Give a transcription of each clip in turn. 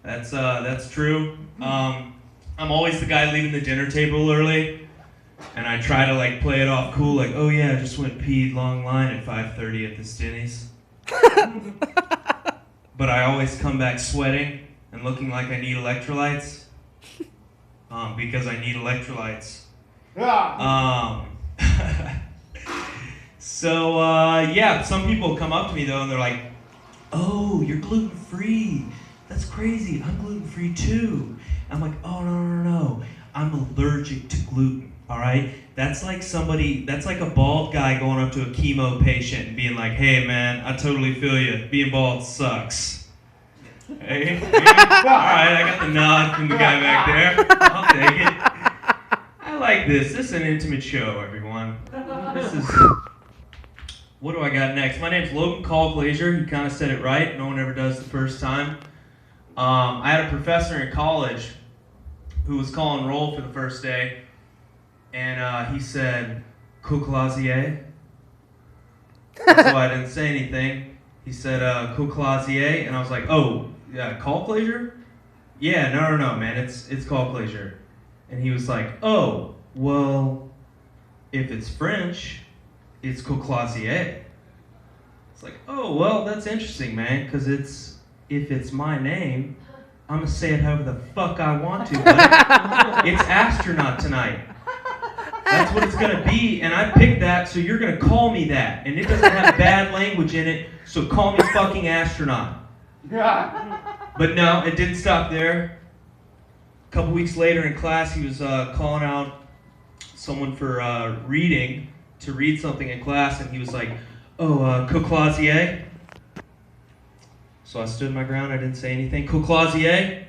That's true. I'm always the guy leaving the dinner table early, and I try to like play it off cool, like, oh yeah, I just went peed long line at 5:30 at the Denny's. But I always come back sweating and looking like I need electrolytes, because I need electrolytes. So yeah, some people come up to me though, and they're like, "Oh, you're gluten-free. That's crazy. I'm gluten-free too." I'm like, "Oh no. I'm allergic to gluten. All right? That's like a bald guy going up to a chemo patient and being like, "Hey man, I totally feel you. Being bald sucks." Hey? All right, I got the nod from the guy back there. I'll take it. I like this. This is an intimate show, everyone. This is... What do I got next? My name's Logan Coldazier. You kind of said it right. No one ever does the first time. I had a professor in college who was calling roll for the first day, and he said, Coldazier. So I didn't say anything. He said, Coldazier, and I was like, oh, yeah, Coldazier? Yeah, no, man, it's Coldazier. And he was like, oh, well, if it's French, it's Coldazier. It's like, oh, well, that's interesting, man, because if it's my name, I'm going to say it however the fuck I want to, but it's astronaut tonight. That's what it's going to be, and I picked that, so you're going to call me that. And it doesn't have bad language in it, so call me fucking astronaut. But no, it didn't stop there. A couple weeks later in class, he was calling out someone for reading, to read something in class, and he was like, oh, Coldazier? So I stood my ground, I didn't say anything. Coldazier?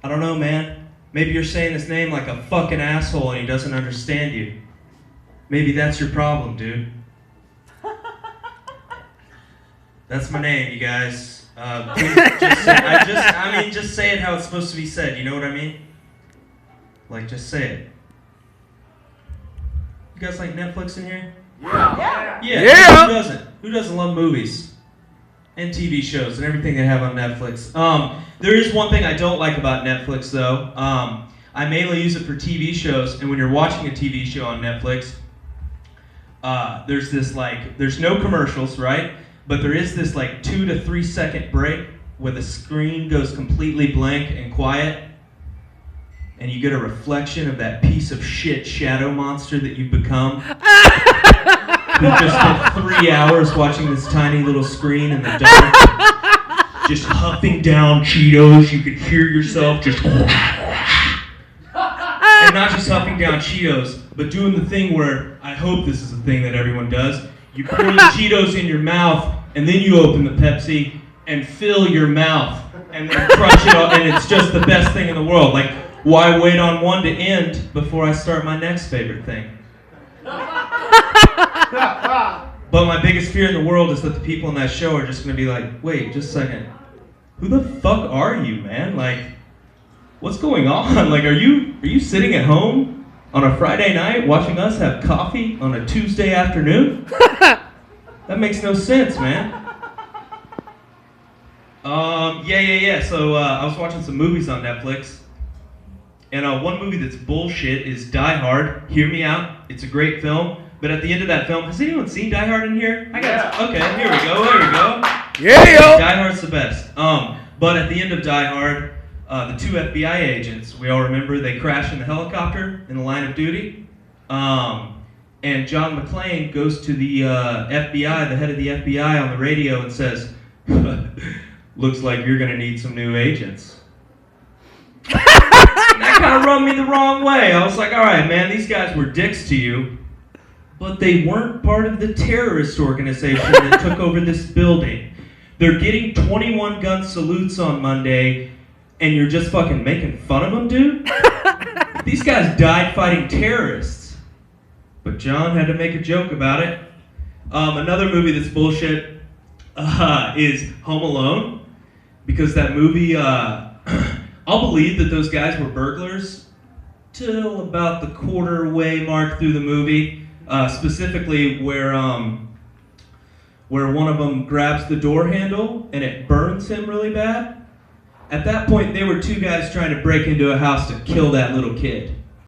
I don't know, man. Maybe you're saying his name like a fucking asshole and he doesn't understand you. Maybe that's your problem, dude. That's my name, you guys. Just say it how it's supposed to be said, you know what I mean? Like, just say it. You guys like Netflix in here? Yeah. Who doesn't? Who doesn't love movies and TV shows and everything they have on Netflix? There is one thing I don't like about Netflix, though. I mainly use it for TV shows, and when you're watching a TV show on Netflix, there's no commercials, right? But there is this 2 to 3 second break where the screen goes completely blank and quiet, and you get a reflection of that piece of shit shadow monster that you've become. Who just spent 3 hours watching this tiny little screen in the dark, just huffing down Cheetos. You could hear yourself just... And not just huffing down Cheetos, but doing the thing where, I hope this is a thing that everyone does, you pour the Cheetos in your mouth, and then you open the Pepsi, and fill your mouth, and then crush it all, and it's just the best thing in the world. Like, why wait on one to end before I start my next favorite thing? But my biggest fear in the world is that the people in that show are just going to be like, wait, just a second. Who the fuck are you, man? Like, what's going on? Like, are you sitting at home on a Friday night watching us have coffee on a Tuesday afternoon? That makes no sense, man. Yeah. So I was watching some movies on Netflix. And one movie that's bullshit is Die Hard. Hear me out. It's a great film. But at the end of that film, has anyone seen Die Hard in here? Okay, here we go. Yeah. Die Hard's the best. But at the end of Die Hard, the 2 FBI agents, we all remember, they crash in the helicopter in the line of duty. And John McClane goes to the FBI, the head of the FBI, on the radio and says, looks like you're going to need some new agents. And that kind of rubbed me the wrong way. I was like, all right, man, these guys were dicks to you, but they weren't part of the terrorist organization that took over this building. They're getting 21 gun salutes on Monday, and you're just fucking making fun of them, dude? These guys died fighting terrorists. But John had to make a joke about it. Another movie that's bullshit is Home Alone, because that movie, I'll believe that those guys were burglars till about the quarter way mark through the movie, specifically where where one of them grabs the door handle and it burns him really bad. At that point, they were two guys trying to break into a house to kill that little kid.